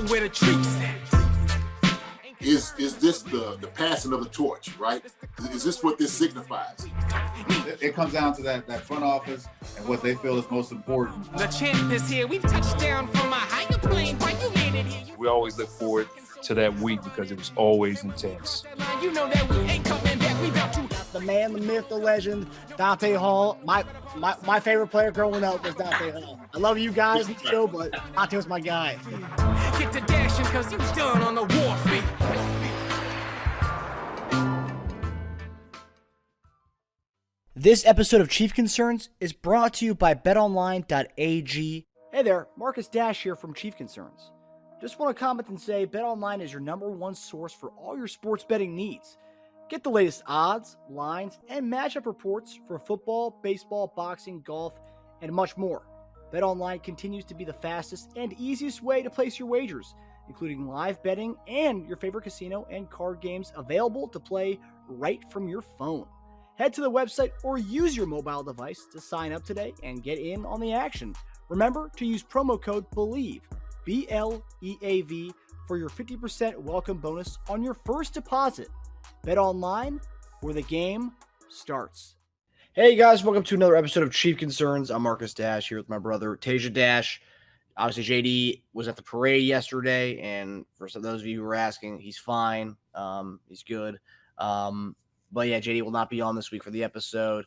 know where the treats at. Is this the passing of the torch, right? Is this what this signifies? It comes down to that front office and what they feel is most important. The champ is here. We've touched down from a higher plane. Why you made it here? We always look forward to that week because it was always intense. You know that we ain't coming back. We about to. The man, the myth, the legend, Dante Hall. My favorite player growing up was Dante Hall. I love you guys in the show, but Dante was my guy. Get to dashing because you done on the warfare. This episode of Chief Concerns is brought to you by BetOnline.AG. Hey there, Marcus Dash here from Chief Concerns. Just want to comment and say BetOnline is your #1 source for all your sports betting needs. Get the latest odds, lines, and matchup reports for football, baseball, boxing, golf, and much more. BetOnline continues to be the fastest and easiest way to place your wagers, including live betting and your favorite casino and card games available to play right from your phone. Head to the website or use your mobile device to sign up today and get in on the action. Remember to use promo code BELIEVE, BLEAV, for your 50% welcome bonus on your first deposit. Bet online, where the game starts. Hey guys, welcome to another episode of Chief Concerns. I'm Marcus Dash here with my brother Teja Dash. Obviously, JD was at the parade yesterday, and for some of those of you who are asking, he's fine. He's good. But yeah, JD will not be on this week for the episode.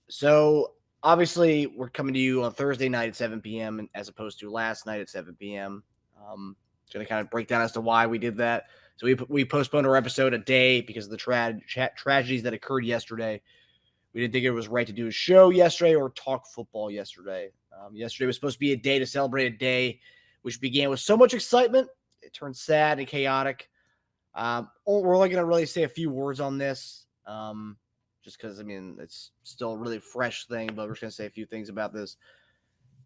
So obviously, we're coming to you on Thursday night at 7 p.m. as opposed to last night at 7 p.m. Going to kind of break down as to why we did that. So we postponed our episode a day because of the tragedies that occurred yesterday. We didn't think it was right to do a show yesterday or talk football yesterday. Yesterday was supposed to be a day to celebrate a day which began with so much excitement. It turned sad and chaotic. We're only going to really say a few words on this just because, I mean, it's still a really fresh thing, but we're just going to say a few things about this.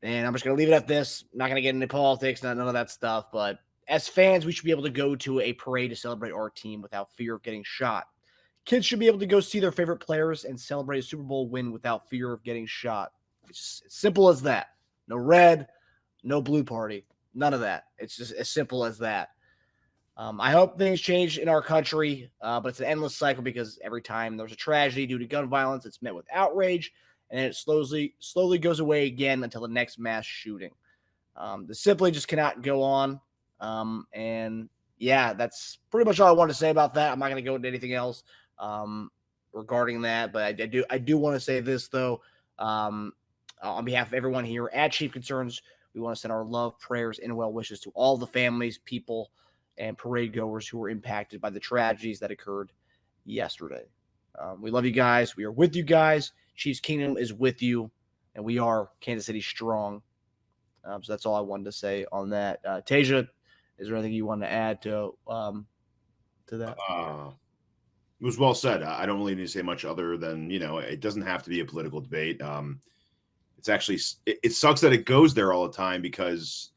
And I'm just going to leave it at this. I'm not going to get into politics, none of that stuff. But as fans, we should be able to go to a parade to celebrate our team without fear of getting shot. Kids should be able to go see their favorite players and celebrate a Super Bowl win without fear of getting shot. It's as simple as that. No red, no blue party, none of that. It's just as simple as that. I hope things change in our country, but it's an endless cycle because every time there's a tragedy due to gun violence, it's met with outrage, and then it slowly goes away again until the next mass shooting. This simply just cannot go on. And yeah, that's pretty much all I wanted to say about that. I'm not going to go into anything else regarding that, but I do want to say this though. On behalf of everyone here at Chief Concerns, we want to send our love, prayers, and well wishes to all the families, people, and parade goers who were impacted by the tragedies that occurred yesterday. We love you guys. We are with you guys. Chiefs Kingdom is with you, and we are Kansas City strong. So that's all I wanted to say on that. Teja, is there anything you want to add to that? It was well said. I don't really need to say much other than, it doesn't have to be a political debate. It's actually, it sucks that it goes there all the time because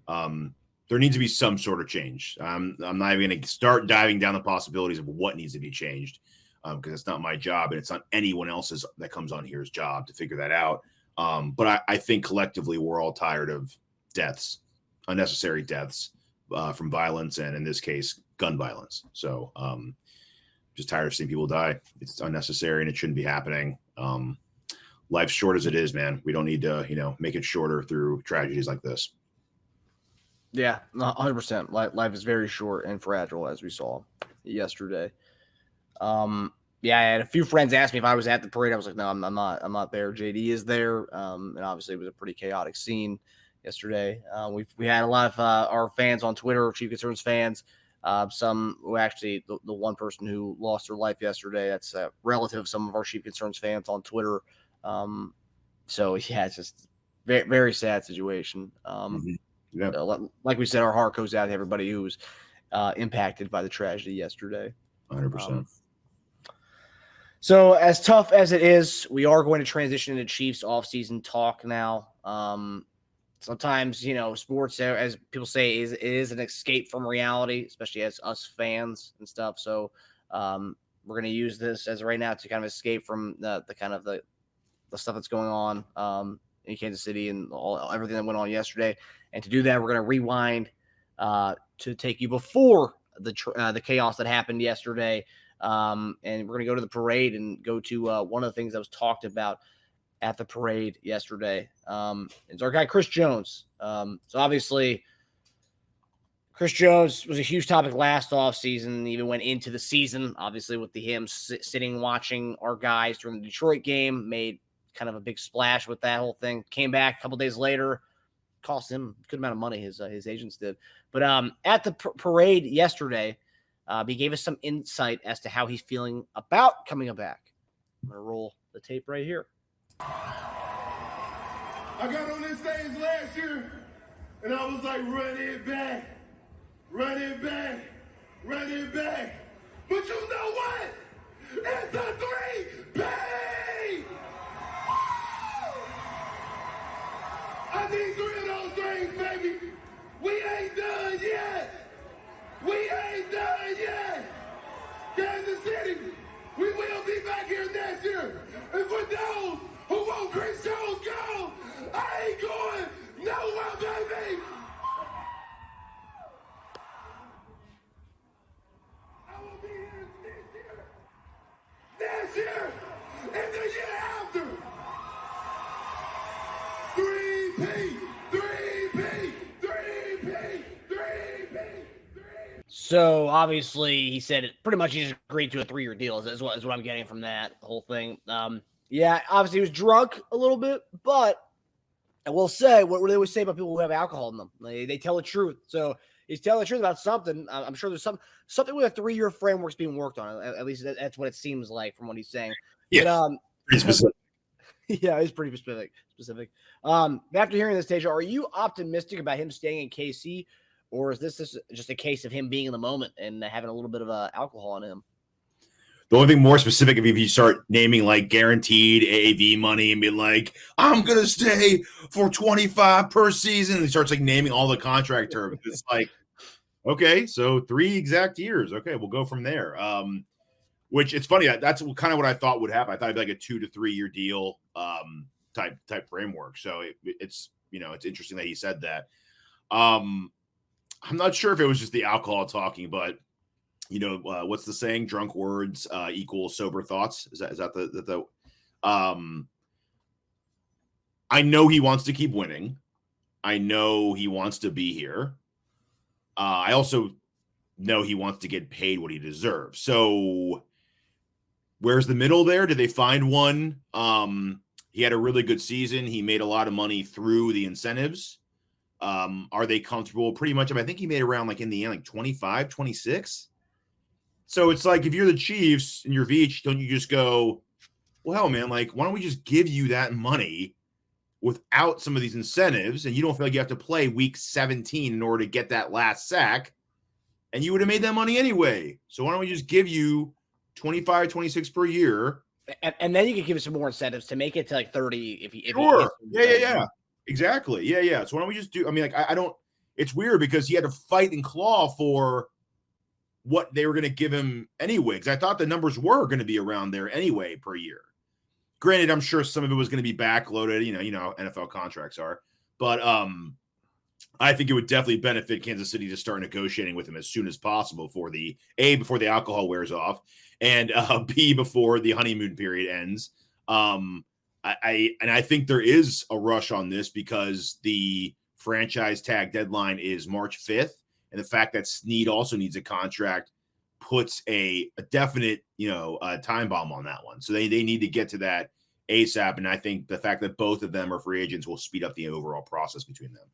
there needs to be some sort of change. I'm not even going to start diving down the possibilities of what needs to be changed because it's not my job and it's not anyone else's that comes on here's job to figure that out. But I think collectively we're all tired of deaths, unnecessary deaths from violence and in this case, gun violence. So just tired of seeing people die. It's unnecessary and it shouldn't be happening. Life's short as it is, man. We don't need to, make it shorter through tragedies like this. Yeah, 100%. Life is very short and fragile, as we saw yesterday. Yeah, I had a few friends ask me if I was at the parade. I was like, no, I'm not. I'm not there. JD is there. And obviously, it was a pretty chaotic scene yesterday. We had a lot of our fans on Twitter, Chief Concerns fans. Some who actually, the one person who lost their life yesterday, that's a relative of some of our Chief Concerns fans on Twitter. So yeah, it's just very, very sad situation. Yeah. Like we said, our heart goes out to everybody who was impacted by the tragedy yesterday. 100%. So as tough as it is, we are going to transition into Chiefs offseason talk now. Sometimes, sports, as people say, is an escape from reality, especially as us fans and stuff. So we're going to use this as right now to kind of escape from the stuff that's going on in Kansas City and everything that went on yesterday. And to do that, we're going to rewind to take you before the chaos that happened yesterday. And we're going to go to the parade and go to one of the things that was talked about at the parade yesterday. It's our guy, Chris Jones. So obviously, Chris Jones was a huge topic last offseason, even went into the season, obviously, with him sitting watching our guys during the Detroit game, made kind of a big splash with that whole thing. Came back a couple days later, cost him a good amount of money, his agents did. But at the parade yesterday, he gave us some insight as to how he's feeling about coming back. I'm going to roll the tape right here. I got on this stage last year, and I was like, run it back. Run it back. Run it back. But you know what? It's a 3-P! I need 3 of those things, baby. We ain't done yet. We ain't done yet. Kansas City, we will be back here next year. And for those who want Chris Jones gone, I ain't going nowhere, baby. I will be here next year, and the year after. 3P, 3P, 3P, 3P. So obviously, he said it pretty much. He just agreed to a 3-year deal. Is what I'm getting from that whole thing. Yeah, obviously he was drunk a little bit, but I will say what they always say about people who have alcohol in them. They tell the truth. So he's telling the truth about something. I'm sure there's something with a 3-year framework's being worked on. At least that's what it seems like from what he's saying. Yeah, but, pretty specific. Yeah, it's pretty specific. After hearing this, Teja, are you optimistic about him staying in KC, or is this just a case of him being in the moment and having a little bit of alcohol on him? The only thing more specific, if you start naming like guaranteed AAV money and being like, I'm going to stay for 25 per season, and he starts like naming all the contract terms. It's like, okay, so 3 exact years. Okay, we'll go from there. Which it's funny. That's kind of what I thought would happen. I thought it'd be like a 2 to 3 year deal type framework. So it's it's interesting that he said that. I'm not sure if it was just the alcohol talking, but what's the saying? Drunk words equal sober thoughts. Is that the I know he wants to keep winning. I know he wants to be here. I also know he wants to get paid what he deserves. So where's the middle there? Did they find one? He had a really good season. He made a lot of money through the incentives. Are they comfortable? Pretty much. I think he made around like in the end, like 25, 26. So it's like, if you're the Chiefs and you're Veach, don't you just go, well, hell, man, like, why don't we just give you that money without some of these incentives? And you don't feel like you have to play week 17 in order to get that last sack. And you would have made that money anyway. So why don't we just give you 25, 26 per year? And then you can give us some more incentives to make it to like 30. Sure. Yeah. Exactly. Yeah. So why don't we just do, I mean, like, I don't, it's weird because he had to fight and claw for what they were going to give him anyway. Because I thought the numbers were going to be around there anyway per year. Granted, I'm sure some of it was going to be backloaded, you know, NFL contracts are. But I think it would definitely benefit Kansas City to start negotiating with him as soon as possible before the alcohol wears off, and B, before the honeymoon period ends. I think there is a rush on this because the franchise tag deadline is March 5th, and the fact that Sneed also needs a contract puts a definite, time bomb on that one. So they need to get to that ASAP, and I think the fact that both of them are free agents will speed up the overall process between them.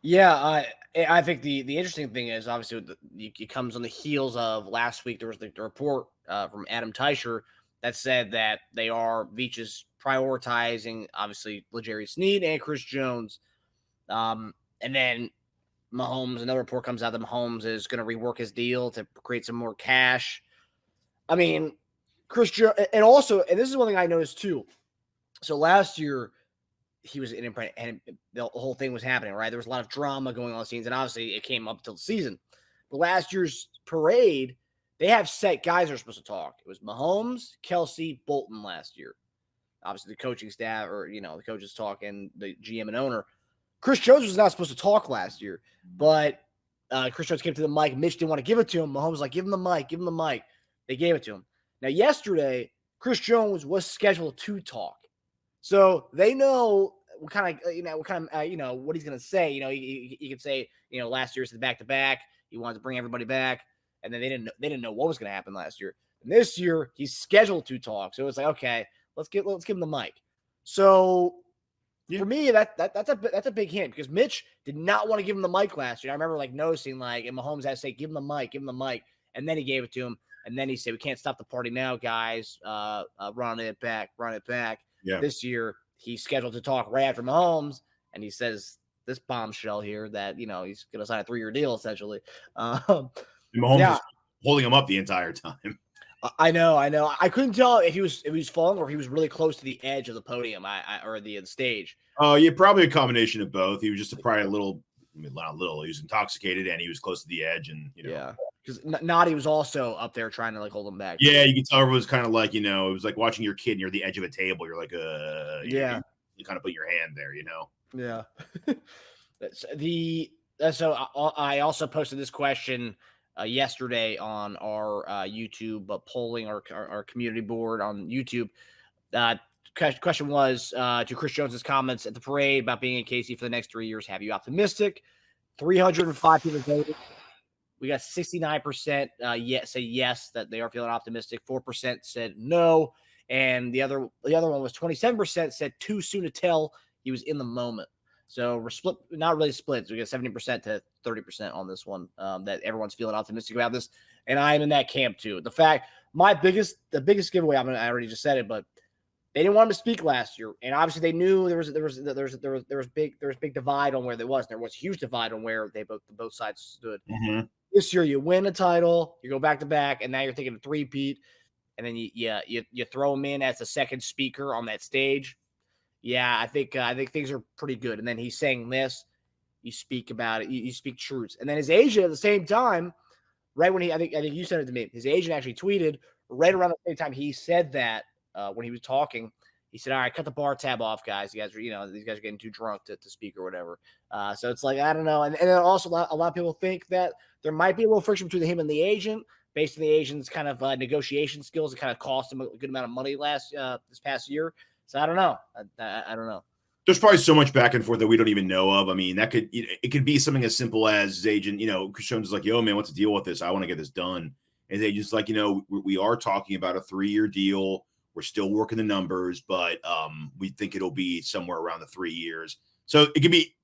Yeah, I think the interesting thing is, obviously, it comes on the heels of last week. There was the report from Adam Teicher that said that Veach is prioritizing, obviously, L'Jarius Sneed and Chris Jones. And then Mahomes, another report comes out that Mahomes is going to rework his deal to create some more cash. I mean, Chris Jones, and this is one thing I noticed too. So last year, he was in, and the whole thing was happening, right? There was a lot of drama going on the scenes, and obviously it came up until the season. But last year's parade, they have set guys that are supposed to talk. It was Mahomes, Kelsey, Bolton last year. Obviously, the coaching staff, or the coaches talk, and the GM and owner. Chris Jones was not supposed to talk last year, but Chris Jones came to the mic. Mitch didn't want to give it to him. Mahomes was like, give him the mic, give him the mic. They gave it to him. Now, yesterday, Chris Jones was scheduled to talk. So they know what kind of, what he's going to say. He could say, last year's the back-to-back. He wanted to bring everybody back. And then they didn't know what was going to happen last year. And this year, he's scheduled to talk. So it's like, okay, let's give him the mic. So for me, that's a big hint because Mitch did not want to give him the mic last year. I remember noticing and Mahomes had to say, give him the mic. And then he gave it to him. And then he said, we can't stop the party now, guys. Run it back. Yeah. This year, he's scheduled to talk right after Mahomes. And he says this bombshell here that, he's going to sign a 3-year deal, essentially. Mahomes is holding him up the entire time. I know. I couldn't tell if he was falling or if he was really close to the edge of the podium or the stage. Oh, yeah, probably a combination of both. He was just probably not a little. He was intoxicated and he was close to the edge, and Yeah, because Noddy was also up there trying to hold him back. Yeah, you can tell it was kind of like it was like watching your kid near the edge of a table. You're like, you kind of put your hand there, Yeah. So I also posted this question yesterday on our YouTube polling, our community board on YouTube. Question was to Chris Jones's comments at the parade about being in KC for the next 3 years. Have you optimistic? 305 people voted. We got 69% say yes, that they are feeling optimistic. 4% said no, and the other one was 27% said too soon to tell. He was in the moment. So we're split, not really split. So we got 70% to 30% on this one. That everyone's feeling optimistic about this, and I am in that camp too. The biggest giveaway. I already just said it, but they didn't want him to speak last year, and obviously they knew there was big divide on where there was. There was huge divide on where both sides stood. Mm-hmm. This year, you win a title, you go back to back, and now you're thinking a three-peat, and then you throw him in as a second speaker on that stage. Yeah, I think things are pretty good. And then he's saying this, you speak about it, you speak truths, and then his agent at the same time, right when I think you sent it to me, his agent actually tweeted right around the same time he said that when he was talking. He said, all right, cut the bar tab off, guys. You guys are, these guys are getting too drunk to speak or whatever. So it's like, I don't know. And then also a lot of people think that there might be a little friction between him and the agent based on the agent's kind of negotiation skills. It kind of cost him a good amount of money this past year. So I don't know. I don't know. There's probably so much back and forth that we don't even know of. I mean, it could be something as simple as his agent, Chris Jones is like, yo, man, what's the deal with this? I want to get this done. And his agent's like, we are talking about a 3-year deal. We're still working the numbers, but we think it'll be somewhere around the 3 years. So it could be,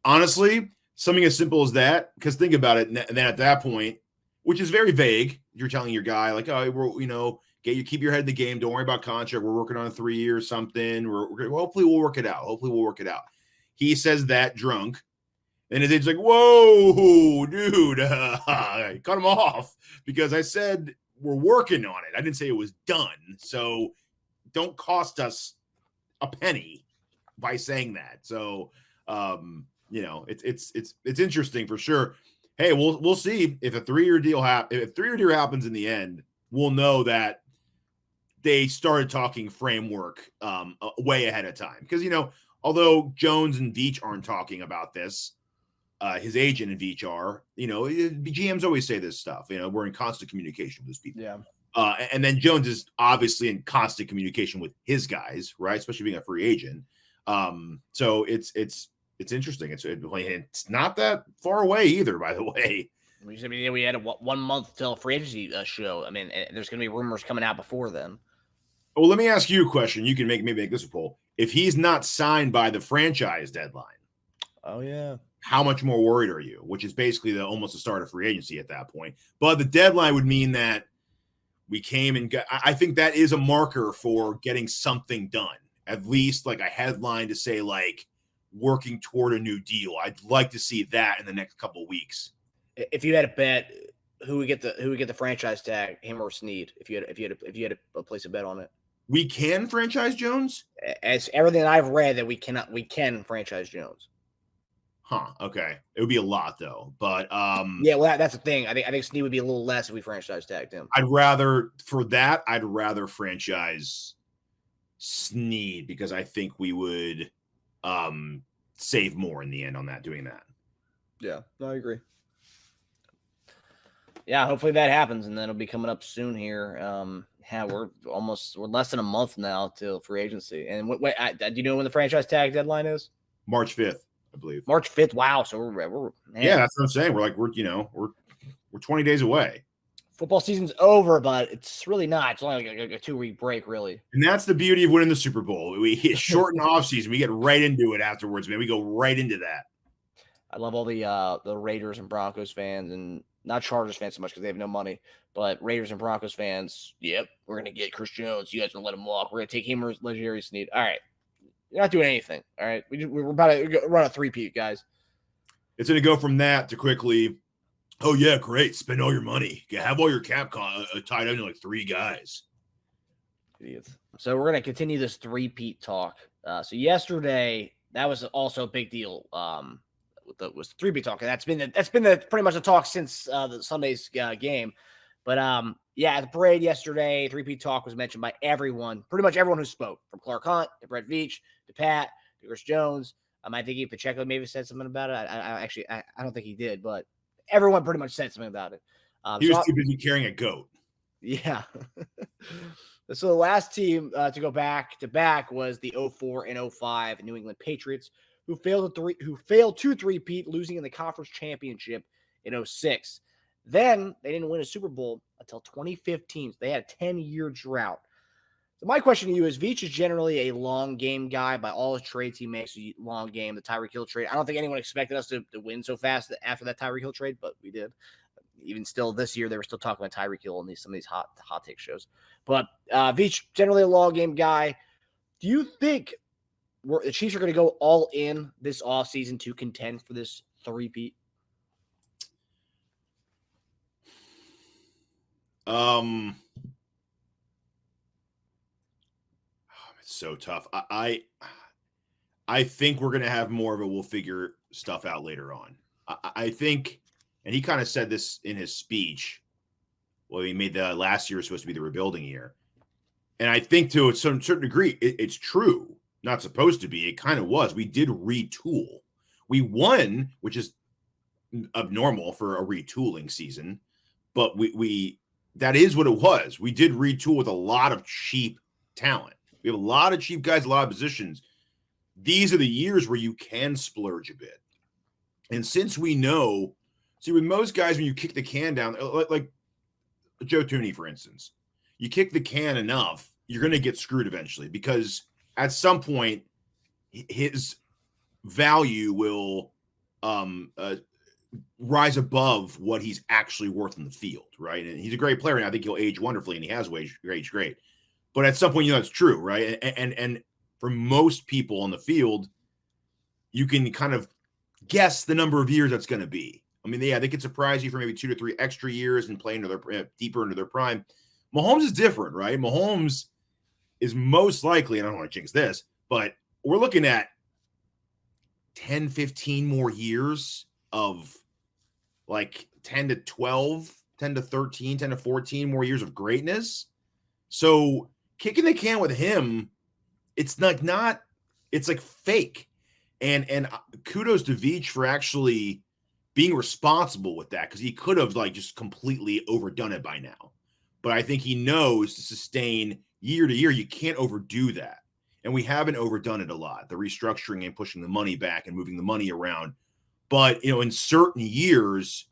honestly, something as simple as that. Because think about it. And then at that point, which is very vague, you're telling your guy, like, oh, we're, keep your head in the game. Don't worry about contract. We're working on a 3 year something. Hopefully we'll work it out. He says that drunk. And his agent's like, whoa, dude, cut him off. Because I said, we're working on it. I didn't say it was done. So don't cost us a penny by saying that. So, it's interesting for sure. Hey, we'll see if a 3-year deal happens in the end. We'll know that they started talking framework way ahead of time. Because, although Jones and Veach aren't talking about this, his agent and Veach are, GMs always say this stuff, we're in constant communication with those people. Yeah. And then Jones is obviously in constant communication with his guys, right? Especially being a free agent. So it's interesting. It's not that far away either, by the way. We had 1 month till free agency show. I mean, there's going to be rumors coming out before then. Well, let me ask you a question. You can maybe make this a poll. If he's not signed by the franchise deadline. Oh, yeah. How much more worried are you? Which is basically almost the start of free agency at that point. But the deadline would mean that we came and got. I think that is a marker for getting something done. At least like a headline to say like working toward a new deal. I'd like to see that in the next couple of weeks. If you had a bet, who would get the franchise tag, him or Sneed? If you had a place to bet on it, we can franchise Jones. As everything I've read that we can franchise Jones. Huh. Okay. It would be a lot though, but yeah. Well, that's the thing. I think Sneed would be a little less if we franchise tagged him. I'd rather franchise Sneed because I think we would save more in the end on that, doing that. Yeah, no, I agree. Yeah, hopefully that happens, and then it'll be coming up soon here. We're less than a month now till free agency. And do you know when the franchise tag deadline is? March 5th, I believe. March 5th. Wow. So we're man. Yeah, that's what I'm saying. We're 20 days away. Football season's over, but it's really not. It's only like a 2-week break, really. And that's the beauty of winning the Super Bowl. We shorten off season. We get right into it afterwards, man. We go right into that. I love all the Raiders and Broncos fans, and not Chargers fans so much because they have no money, but Raiders and Broncos fans. Yep, we're gonna get Chris Jones. You guys gonna let him walk? We're gonna take him or legendary Sneed. All right, you're not doing anything. All right, we're about to run a 3-peat, guys. It's gonna go from that to quickly. Oh yeah, great. Spend all your money. Have all your cap tied up to like 3 guys. Idiots. So we're gonna continue this 3-peat talk. So yesterday, that was also a big deal. Was the 3-peat talk, and that's been pretty much the talk since the Sunday's game. But at the parade yesterday, 3-peat talk was mentioned by everyone, pretty much everyone who spoke, from Clark Hunt to Brett Veach to Pat to Chris Jones. I think even Pacheco maybe said something about it. I don't think he did, but everyone pretty much said something about it. He was too busy carrying a goat. Yeah. So the last team to go back to back was the 04 and 05 New England Patriots, who failed to 3-peat, losing in the conference championship in 06. Then they didn't win a Super Bowl until 2015. So they had a 10-year drought. So my question to you is, Veach is generally a long game guy. By all his trades he makes, a long game. The Tyreek Hill trade, I don't think anyone expected us to win so fast after that Tyreek Hill trade, but we did. Even still this year, they were still talking about Tyreek Hill in some of these hot take shows. But Veach, generally a long game guy. Do you think the Chiefs are going to go all in this offseason to contend for this 3-peat? It's so tough. I think we're going to have more of a we'll figure stuff out later on. I think, and he kind of said this in his speech. Well, he made the last year supposed to be the rebuilding year. And I think to a certain degree, it's true. Not supposed to be. It kind of was. We did retool. We won, which is abnormal for a retooling season. But we that is what it was. We did retool with a lot of cheap talent. We have a lot of cheap guys, a lot of positions. These are the years where you can splurge a bit. And since we know, with most guys, when you kick the can down, like Joe Thuney, for instance, you kick the can enough, you're going to get screwed eventually, because at some point his value will rise above what he's actually worth in the field, right? And he's a great player, and I think he'll age wonderfully, and he has aged great. But at some point, it's true, right? And for most people on the field, you can kind of guess the number of years that's going to be. I mean, they could surprise you for maybe 2 to 3 extra years and play deeper into their prime. Mahomes is different, right? Mahomes is most likely, and I don't want to jinx this, but we're looking at 10, 15 more years of like 10 to 12, 10 to 13, 10 to 14 more years of greatness. So kicking the can with him, it's like fake. And kudos to Veach for actually being responsible with that, because he could have just completely overdone it by now. But I think he knows to sustain year to year, you can't overdo that. And we haven't overdone it a lot, the restructuring and pushing the money back and moving the money around. But, in certain years,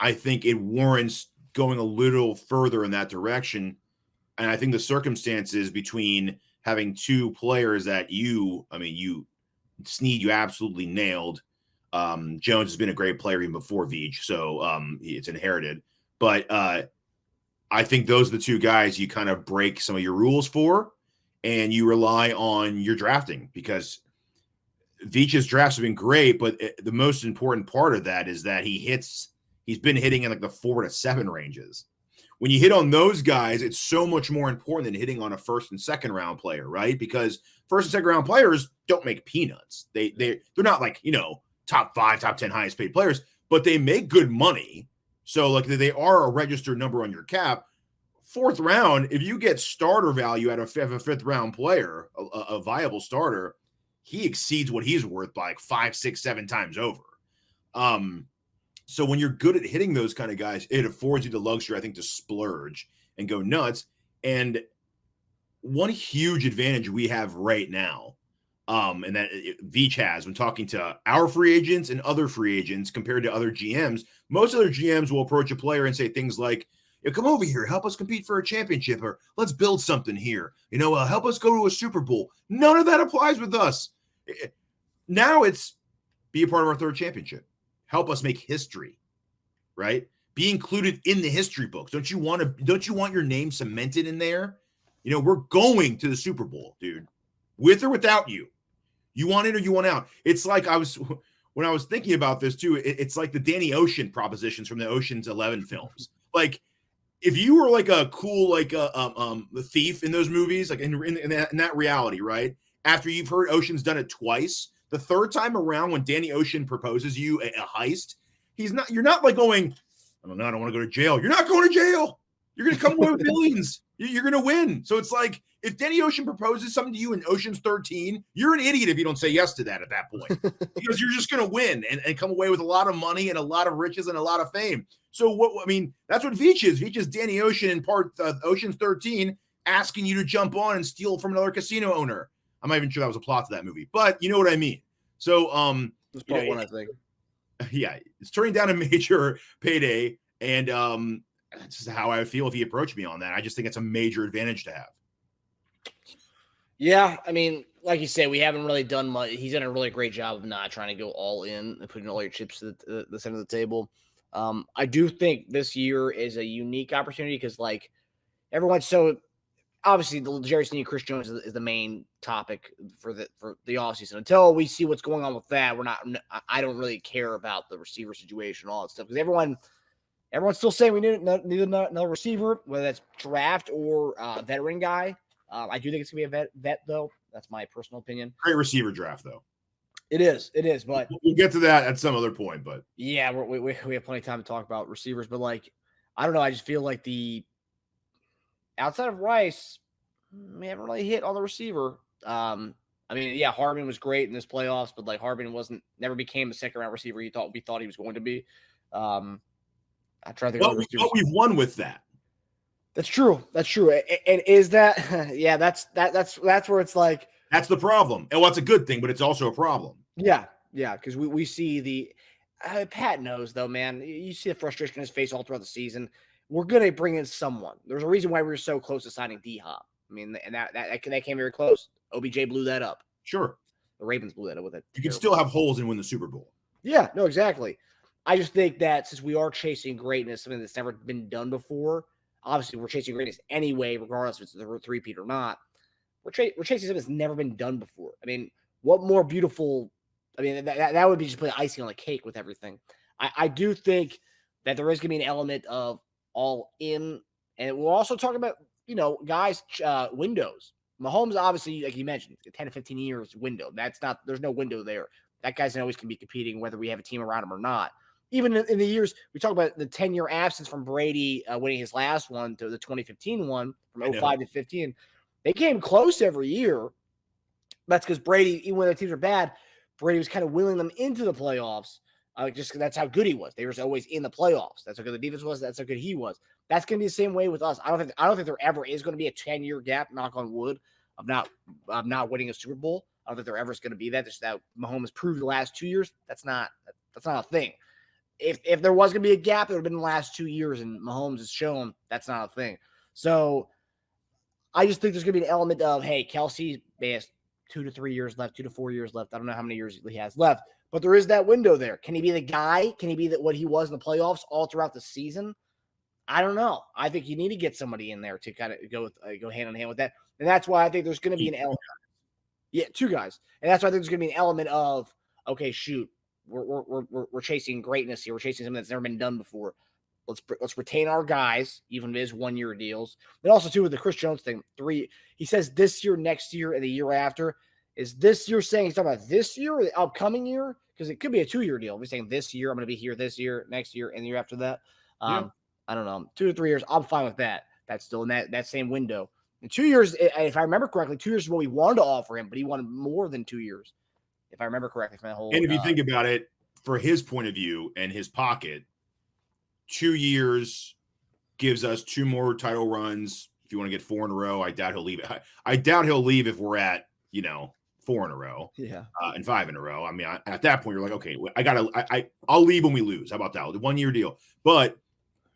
I think it warrants going a little further in that direction. And I think the circumstances between having 2 players that Sneed, you absolutely nailed. Jones has been a great player even before Veach, so it's inherited. But I think those are the 2 guys you kind of break some of your rules for, and you rely on your drafting, because Veach's drafts have been great, but the most important part of that is that he's been hitting in the 4 to 7 ranges. When you hit on those guys, it's so much more important than hitting on a first and second round player, right? Because first and second round players don't make peanuts. They're not top 5, top 10 highest paid players, but they make good money. So they are a registered number on your cap. 4th round, if you get starter value out of a 5th round player, a viable starter, he exceeds what he's worth by like 5, 6, 7 times over. So when you're good at hitting those kind of guys, it affords you the luxury, I think, to splurge and go nuts. And one huge advantage we have right now, and that Veach has when talking to our free agents and other free agents compared to other GMs, most other GMs will approach a player and say things like, come over here, help us compete for a championship, or let's build something here. Help us go to a Super Bowl. None of that applies with us. Now it's be a part of our third championship. Help us make history, right? Be included in the history books. Don't you want your name cemented in there? We're going to the Super Bowl, dude, with or without you. You want in or you want out. It's like when I was thinking about this too, it's like the Danny Ocean propositions from the Ocean's 11 films. Like, if you were like a cool, like the thief in those movies, like in that reality, right? After you've heard Ocean's done it twice, the third time around when Danny Ocean proposes you a heist, you're not like going, I don't want to go to jail. You're not going to jail. You're going to come away with millions. You're going to win. So it's like, if Danny Ocean proposes something to you in Ocean's 13, you're an idiot if you don't say yes to that at that point, because you're just going to win and come away with a lot of money and a lot of riches and a lot of fame. So that's what Veach is. Veach is Danny Ocean in Ocean's 13, asking you to jump on and steal from another casino owner. I'm not even sure that was a plot to that movie, but you know what I mean. So, That's part one, I think. Yeah, it's turning down a major payday, and that's just how I would feel if he approached me on that. I just think it's a major advantage to have. Yeah, I mean, like you said, we haven't really done much. He's done a really great job of not trying to go all in and putting all your chips to the center of the table. I do think this year is a unique opportunity because, like, everyone's so obviously the Jerry Sneed, Chris Jones is the main topic for the offseason. Until we see what's going on with that, I don't really care about the receiver situation, all that stuff, because everyone's still saying we need another receiver, whether that's draft or veteran guy. I do think it's gonna be a vet though. That's my personal opinion. Great receiver draft though. It is, but we'll get to that at some other point. But yeah, we have plenty of time to talk about receivers. But like, I don't know. I just feel like outside of Rice, we haven't really hit on the receiver. I mean, yeah, Hardman was great in this playoffs, but like Hardman never became the second round receiver we thought he was going to be. I try to think. But we've won with that. That's true. And is that? Yeah, that's where it's like. That's the problem. And what's a good thing, but it's also a problem. Yeah, because we see Pat knows, though, man. You see the frustration in his face all throughout the season. We're going to bring in someone. There's a reason why we were so close to signing D-Hop. I mean, and that came very close. OBJ blew that up. Sure. The Ravens blew that up with it. You can still have holes and win the Super Bowl. Yeah, no, exactly. I just think that since we are chasing greatness, something that's never been done before, obviously we're chasing greatness anyway, regardless if it's the three-peat or not. We're chasing something that's never been done before. I mean, what more beautiful? I mean, that would be just putting icing on the cake with everything. I do think that there is going to be an element of all in, and we'll also talk about, guys, windows. Mahomes, obviously, like you mentioned, 10 to 15 years window. There's no window there. That guy's always going to be competing whether we have a team around him or not. Even in the years, we talk about the 10-year absence from Brady winning his last one to the 2015 one from 05 to 15. They came close every year. That's because Brady, even when the teams are bad, Brady was kind of wheeling them into the playoffs just because that's how good he was. They were always in the playoffs. That's how good the defense was. That's how good he was. That's going to be the same way with us. I don't think there ever is going to be a 10-year gap, knock on wood, of not winning a Super Bowl. I don't think there ever is going to be that. Just that Mahomes proved the last 2 years. That's not a thing. If there was going to be a gap, it would have been the last 2 years, and Mahomes has shown that's not a thing. So I just think there's going to be an element of, hey, Kelsey has 2 to 3 years left, 2 to 4 years left. I don't know how many years he has left, but there is that window there. Can he be the guy? Can he be what he was in the playoffs all throughout the season? I don't know. I think you need to get somebody in there to kind of go hand in hand with that, and that's why I think there's going to be an element. Yeah, 2 guys, and that's why I think there's going to be an element of, okay, shoot, we're chasing greatness here. We're chasing something that's never been done before. Let's retain our guys, even if it is 1-year deals. And also, too, with the Chris Jones thing, 3, he says this year, next year, and the year after. Is this year saying he's talking about this year or the upcoming year? Because it could be a 2-year deal. We're saying this year, I'm going to be here this year, next year, and the year after that. I don't know. 2 to 3 years, I'm fine with that. That's still in that same window. In 2 years, if I remember correctly, 2 years is what we wanted to offer him, but he wanted more than 2 years, if I remember correctly from that whole. And if you think about it, for his point of view and his pocket, 2 years gives us 2 more title runs. If you want to get 4 in a row, I doubt he'll leave. I doubt he'll leave if we're at 4 in a row, and 5 in a row. I mean, at that point, you're like, okay, I'll leave when we lose. How about that? The 1 year deal, but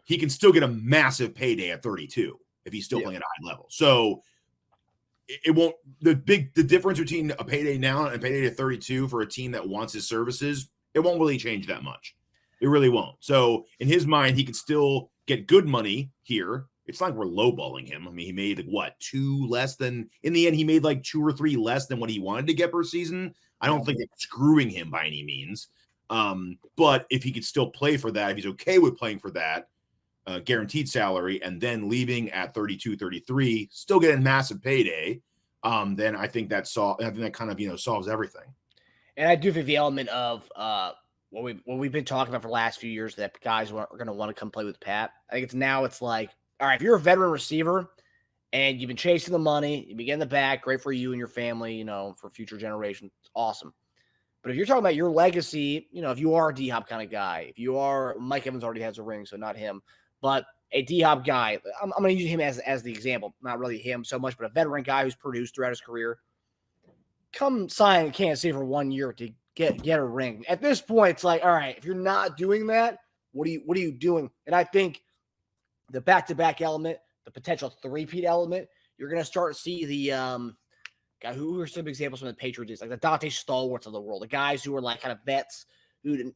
he can still get a massive payday at 32 if he's still playing at a high level. So it won't. The difference between a payday now and a payday at 32 for a team that wants his services, it won't really change that much. It really won't. So in his mind, he could still get good money here. It's not like we're lowballing him. I mean, he made 2 less than, in the end, he made 2 or 3 less than what he wanted to get per season. I don't think it's screwing him by any means. But if he could still play for that, if he's okay with playing for that guaranteed salary and then leaving at 32, 33, still getting massive payday, then I think that kind of, solves everything. And I do think the element of what we've been talking about for the last few years, that guys are going to want to come play with Pat. I think it's like, all right, if you're a veteran receiver and you've been chasing the money, you've been getting the back, great for you and your family, for future generations, it's awesome. But if you're talking about your legacy, if you are a D-Hop kind of guy, if you are, Mike Evans already has a ring, so not him, but a D-Hop guy, I'm going to use him as the example, not really him so much, but a veteran guy who's produced throughout his career, come sign in Kansas City for 1 year to get a ring. At this point, it's like, all right, if you're not doing that, what are you doing? And I think the back-to-back element, the potential three-peat element, you're going to start to see the guy who are some examples from the Patriots, like the Dante Stalwarts of the world, the guys who were kind of vets who didn't,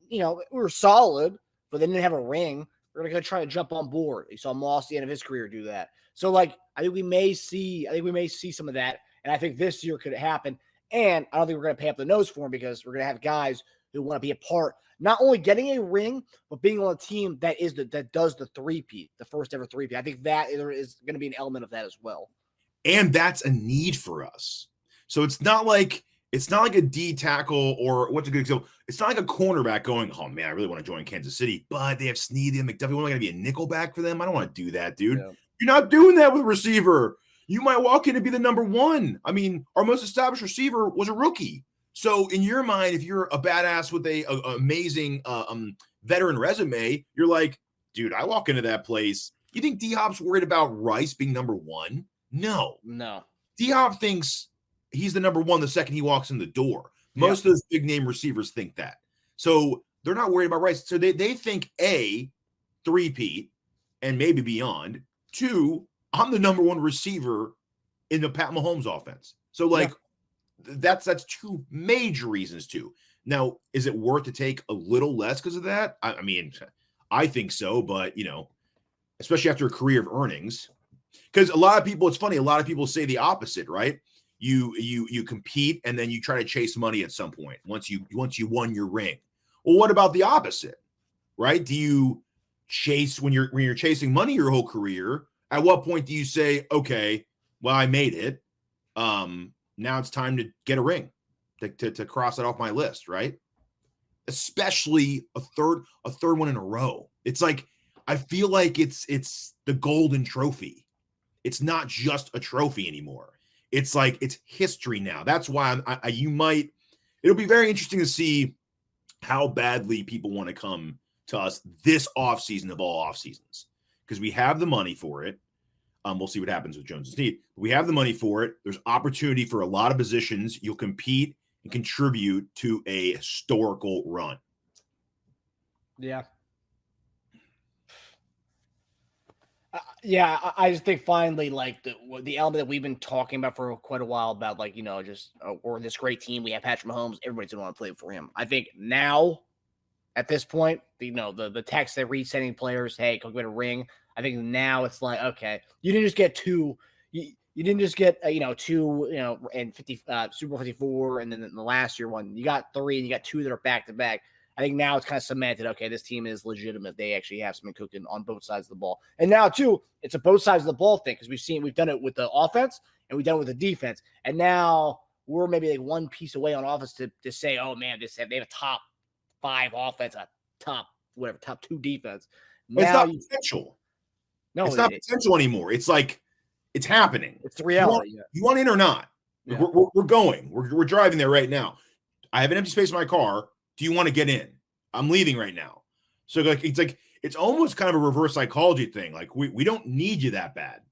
were solid, but they didn't have a ring. We're going to try to jump on board. You saw Moss at the end of his career do that. So I think we may see some of that. And I think this year could happen. And I don't think we're going to pay up the nose for him, because we're going to have guys who want to be a part, not only getting a ring, but being on a team that does the three-peat, the first ever three-peat. I think that is going to be an element of that as well. And that's a need for us. So it's not like a D tackle, or what's a good example? It's not like a cornerback going, oh man, I really want to join Kansas City, but they have Sneed and McDuffie. Am I going to be a nickel back for them? I don't want to do that, dude. Yeah. You're not doing that with a receiver. You might walk in and be the number one. I mean, our most established receiver was a rookie. So in your mind, if you're a badass with a amazing veteran resume, you're like, dude, I walk into that place. You think D-Hop's worried about Rice being number one? No. D-Hop thinks he's the number one the second he walks in the door. Most of those big name receivers think that. So they're not worried about Rice. So they think A, three-peat, and maybe beyond. 2, I'm the number one receiver in the Pat Mahomes offense. So that's 2 major reasons too. Now, is it worth to take a little less because of that? I mean, I think so, but especially after a career of earnings, because a lot of people, it's funny, a lot of people say the opposite, right? You compete and then you try to chase money at some point once you won your ring. Well, what about the opposite, right? Do you chase when you're chasing money your whole career? At what point do you say, okay, well, I made it. Now it's time to get a ring to cross it off my list, right? Especially a third one in a row. It's like, I feel like it's the golden trophy. It's not just a trophy anymore. It's like, it's history now. That's why it'll be very interesting to see how badly people want to come to us this offseason of all off seasons, because we have the money for it. We'll see what happens with Jones and Sneed. We have the money for it. There's opportunity for a lot of positions. You'll compete and contribute to a historical run. Yeah. I just think finally, the element that we've been talking about for quite a while about, we're this great team. We have Patrick Mahomes. Everybody's going to want to play for him. I think now, at this point, the text they're resending players, hey, come get a ring. I think now it's like, okay, you didn't just get 2. You didn't just get 2, and 50 Super Bowl 54, and then the last year one. You got 3, and you got 2 that are back to back. I think now it's kind of cemented. Okay, this team is legitimate. They actually have something cooking on both sides of the ball. And now too, it's a both sides of the ball thing, because we've done it with the offense and we've done it with the defense. And now we're maybe one piece away on offense to say, oh man, they have a top 5 offense, a top 2 defense. It's not potential. No, it's not potential anymore. It's like It's happening. It's the reality. You want in or not? Yeah. We're going. We're driving there right now. I have an empty space in my car. Do you want to get in? I'm leaving right now. So it's almost kind of a reverse psychology thing. Like we don't need you that bad.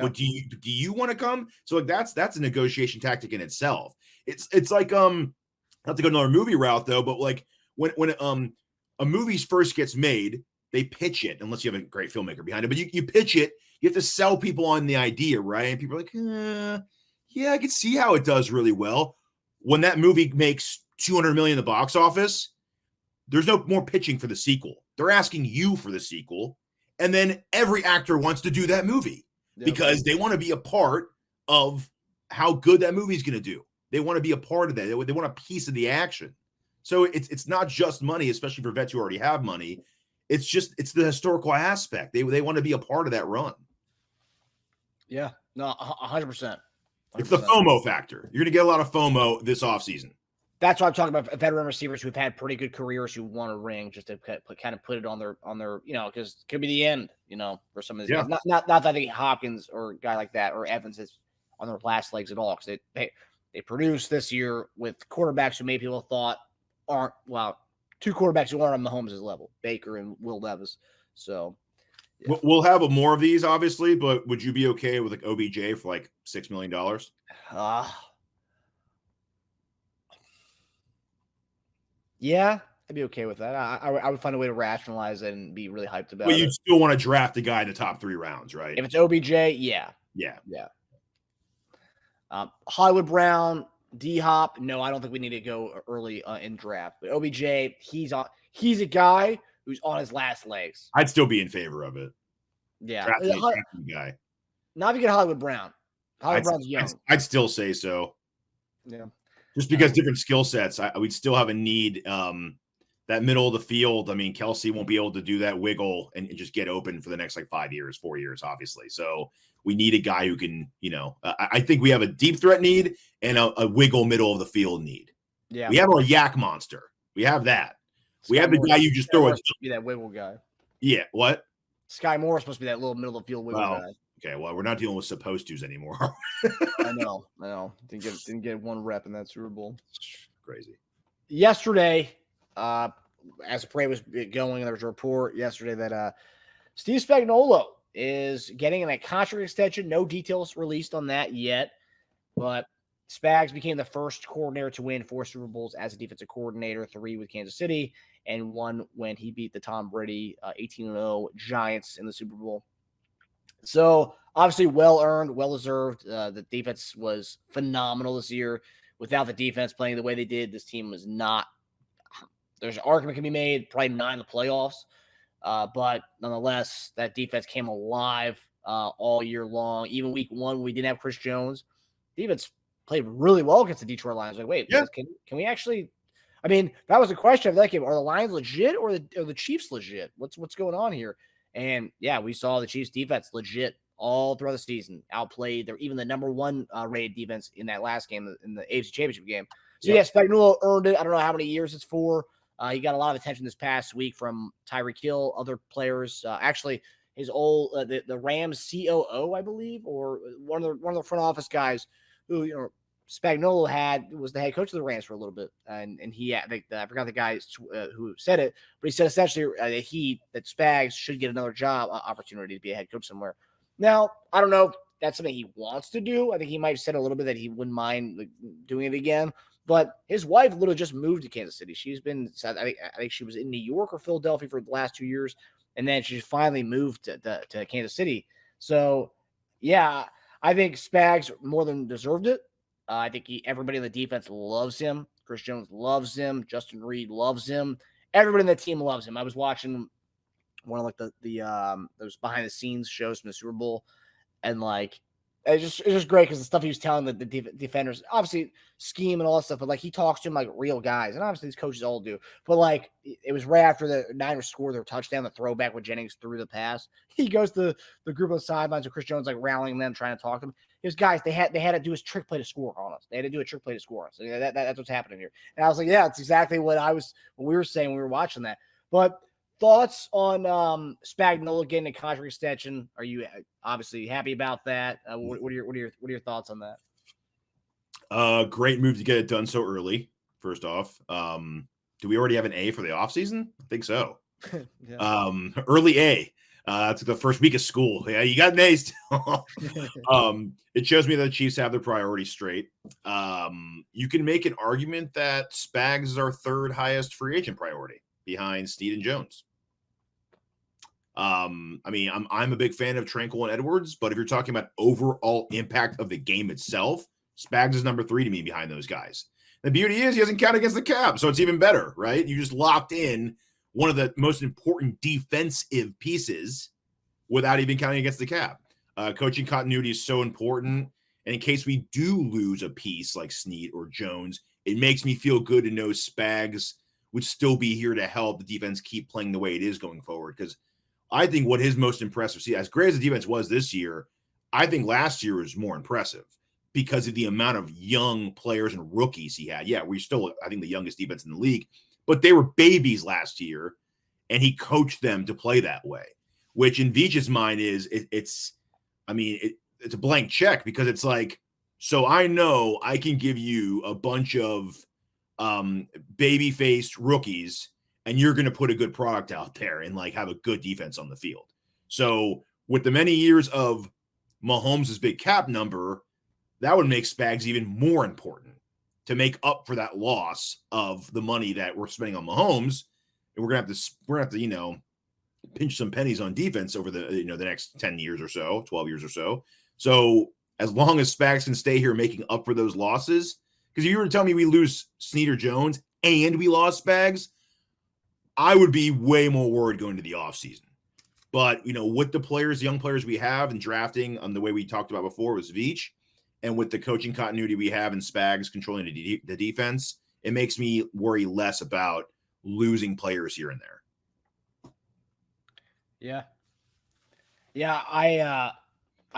But do you want to come? So like that's a negotiation tactic in itself. It's like not to go another movie route though, but like when a movie first gets made, they pitch it unless you have a great filmmaker behind it. But you pitch it, you have to sell people on the idea, right? And people are like, yeah, I can see how it does really well. When that movie makes $200 million in the box office, there's no more pitching for the sequel. They're asking you for the sequel, and then every actor wants to do that movie because they want to be a part of how good that movie is going to do. They want to be a part of that. They want a piece of the action. So it's not just money, especially for vets who already have money. It's the historical aspect. They want to be a part of that run. Yeah, no, 100%. It's the FOMO factor. You're going to get a lot of FOMO this offseason. That's why I'm talking about veteran receivers who've had pretty good careers who want a ring, just to kind of put it on their because it could be the end, for some of these guys. Not that I think Hopkins or a guy like that or Evans is on their last legs at all, because they produced this year with quarterbacks who maybe people thought aren't, two quarterbacks who aren't on Mahomes' level, Baker and Will Levis. So yeah. We'll have more of these, obviously, but would you be okay with like OBJ for like $6 million? Yeah, I'd be okay with that. I would find a way to rationalize it and be really hyped about it. But you'd still want to draft a guy in the top 3 rounds, right? If it's OBJ, yeah. Hollywood Brown, D-Hop, no, I don't think we need to go early in draft. But OBJ, he's a guy who's on his last legs. I'd still be in favor of it. Yeah. Drafting a guy. Not if you get Hollywood Brown. Brown's young. I'd still say so. Yeah. Just because different skill sets, we'd still have a need. That middle of the field, I mean, Kelsey won't be able to do that wiggle and just get open for the next 4 years, obviously. So we need a guy who can, I think we have a deep threat need and a wiggle middle of the field need. Yeah. We have our yak monster. We have that. We have the guy you just throw it. Be that wiggle guy. Yeah. What? Sky Moore is supposed to be that little middle of the field wiggle guy. Okay, well, we're not dealing with supposed tos anymore. I know. Didn't get one rep in that Super Bowl. Crazy. Yesterday, as the parade was going, there was a report yesterday that Steve Spagnuolo is getting a contract extension. No details released on that yet, but Spags became the first coordinator to win 4 Super Bowls as a defensive coordinator, 3 with Kansas City, and 1 when he beat the Tom Brady 18-0 Giants in the Super Bowl. So obviously well-earned, well-deserved. The defense was phenomenal this year. Without the defense playing the way they did, this team was not – there's an argument can be made, probably not in the playoffs. But nonetheless, that defense came alive all year long. Even week 1, we didn't have Chris Jones. Defense played really well against the Detroit Lions. Like, wait, can we actually – I mean, that was a question of that game. Are the Lions legit or the Chiefs legit? What's going on here? And, yeah, we saw the Chiefs' defense legit all throughout the season. Outplayed. They're even the number 1 rated defense in that last game, in the AFC Championship game. So, yeah, Spagnuolo earned it. I don't know how many years it's for. He got a lot of attention this past week from Tyreek Hill, other players. Actually, his old the Rams COO, I believe, or one of the front office guys who, Spagnuolo was the head coach of the Rams for a little bit, and I forgot the guy who said it, but he said essentially that Spags should get another job opportunity to be a head coach somewhere. Now, I don't know if that's something he wants to do. I think he might have said a little bit that he wouldn't mind doing it again. But his wife literally just moved to Kansas City. She's been, I think she was in New York or Philadelphia for the last 2 years, and then she finally moved to Kansas City. So, yeah, I think Spags more than deserved it. I think everybody in the defense loves him. Chris Jones loves him. Justin Reed loves him. Everybody in the team loves him. I was watching one of those behind the scenes shows from the Super Bowl, and it's just great because the stuff he was telling the defenders, obviously scheme and all that stuff, but he talks to them like real guys, and obviously these coaches all do. But it was right after the Niners scored their touchdown, the throwback when Jennings threw the pass. He goes to the group on the sidelines, and Chris Jones rallying them, trying to talk to them. He goes, guys, they had to do a trick play to score on us. They had to do a trick play to score on us. So that's what's happening here. And I was like, yeah, it's exactly what we were saying when we were watching that. But thoughts on Spagnuolo getting a contract extension? Are you obviously happy about that? What are your thoughts on that? Great move to get it done so early. First off, do we already have an A for the offseason? I think so. Yeah. Early A. To the first week of school. Yeah, you got an A still. It shows me that the Chiefs have their priorities straight. You can make an argument that Spags is our third highest free agent priority behind Sneed and Jones. I mean, I'm a big fan of Trent, Cullen, and Edwards, but if you're talking about overall impact of the game itself, Spags is number 3 to me behind those guys. The beauty is he doesn't count against the cap, so it's even better, right? You just locked in one of the most important defensive pieces without even counting against the cap. Coaching continuity is so important. And in case we do lose a piece like Sneed or Jones, it makes me feel good to know Spags would still be here to help the defense keep playing the way it is going forward. Because I think what his most impressive, see, as great as the defense was this year, I think last year was more impressive because of the amount of young players and rookies he had. Yeah, we're still, I think, the youngest defense in the league, but they were babies last year, and he coached them to play that way, which in Veach's mind is it's a blank check because it's like, so I know I can give you a bunch of baby-faced rookies and you're going to put a good product out there and like have a good defense on the field. So with the many years of Mahomes' big cap number, that would make Spags even more important to make up for that loss of the money that we're spending on Mahomes. And we're going to have to, pinch some pennies on defense over the next 10 years or so, 12 years or so. So as long as Spags can stay here making up for those losses, because if you were to tell me we lose Sneed or Jones and we lost Spags, I would be way more worried going to the offseason. But, with the players, young players we have and drafting the way we talked about before was Veach, and with the coaching continuity we have and Spags controlling the defense, it makes me worry less about losing players here and there. Yeah. Yeah, I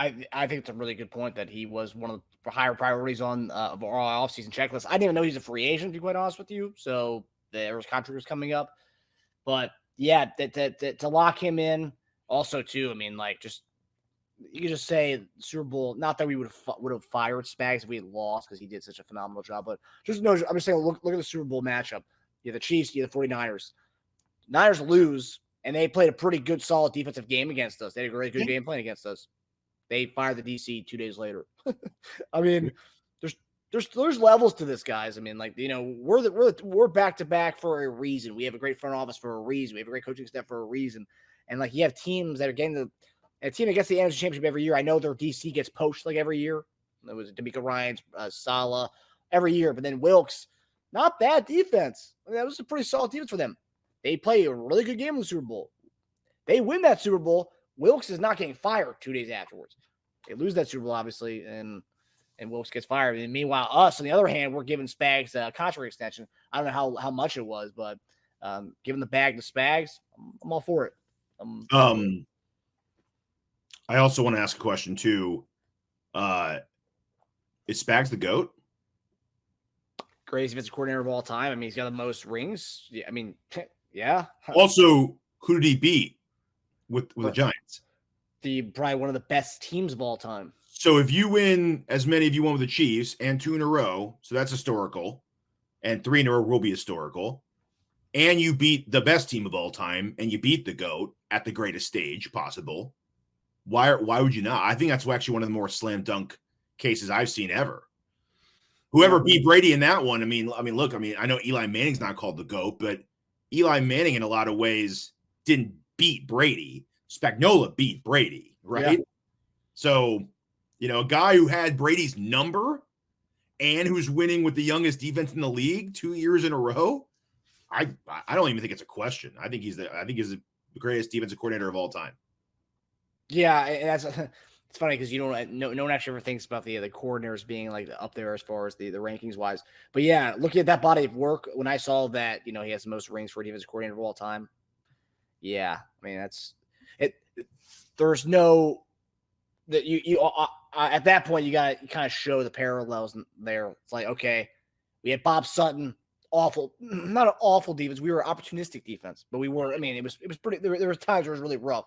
think it's a really good point that he was one of the higher priorities on of our offseason checklist. I didn't even know he's a free agent, to be quite honest with you. So there was contract was coming up. But yeah, to lock him in also too, I mean, like you could just say Super Bowl, not that we would have fired Spags if we had lost because he did such a phenomenal job, but I'm just saying look at the Super Bowl matchup. You have the Chiefs, you have the 49ers. Niners lose, and they played a pretty good, solid defensive game against us. They had a really good game playing against us. They fired the DC 2 days later. I mean, there's levels to this, guys. I mean, like, we're back to back for a reason. We have a great front office for a reason. We have a great coaching staff for a reason. And like, you have teams that are getting a team that gets the NFC Championship every year. I know their DC gets poached like every year. It was D'Amico Ryans, Salah every year, but then Wilkes, not bad defense. I mean, that was a pretty solid defense for them. They play a really good game in the Super Bowl. They win that Super Bowl. Wilkes is not getting fired 2 days afterwards. They lose that Super Bowl, obviously, and Wilkes gets fired. And meanwhile, us, on the other hand, we're giving Spags a contract extension. I don't know how much it was, but giving the bag to Spags, I'm all for it. I also want to ask a question, too. Is Spags the GOAT? Greatest defensive coordinator of all time. I mean, he's got the most rings. Yeah, I mean, yeah. Also, who did he beat with the Giants? Probably one of the best teams of all time. So if you win as many of you won with the Chiefs and 2 in a row, so that's historical, and 3 in a row will be historical, and you beat the best team of all time, and you beat the GOAT at the greatest stage possible, why would you not? I think that's actually one of the more slam dunk cases I've seen ever. Whoever beat Brady in that one, I mean, look, I know Eli Manning's not called the GOAT, but Eli Manning in a lot of ways didn't beat Brady. Spagnuolo beat Brady, right? Yeah. So, a guy who had Brady's number and who's winning with the youngest defense in the league 2 years in a row, I don't even think it's a question. I think he's the greatest defensive coordinator of all time. Yeah, and it's funny because no one actually ever thinks about the coordinators being like up there as far as the rankings wise. But yeah, looking at that body of work, when I saw that he has the most rings for a defensive coordinator of all time, yeah, I mean that's it. There's no that you at that point you got to kind of show the parallels there. It's like, okay, we had Bob Sutton awful, not an awful defense. We were opportunistic defense, but we were. I mean, it was pretty. There was times where it was really rough.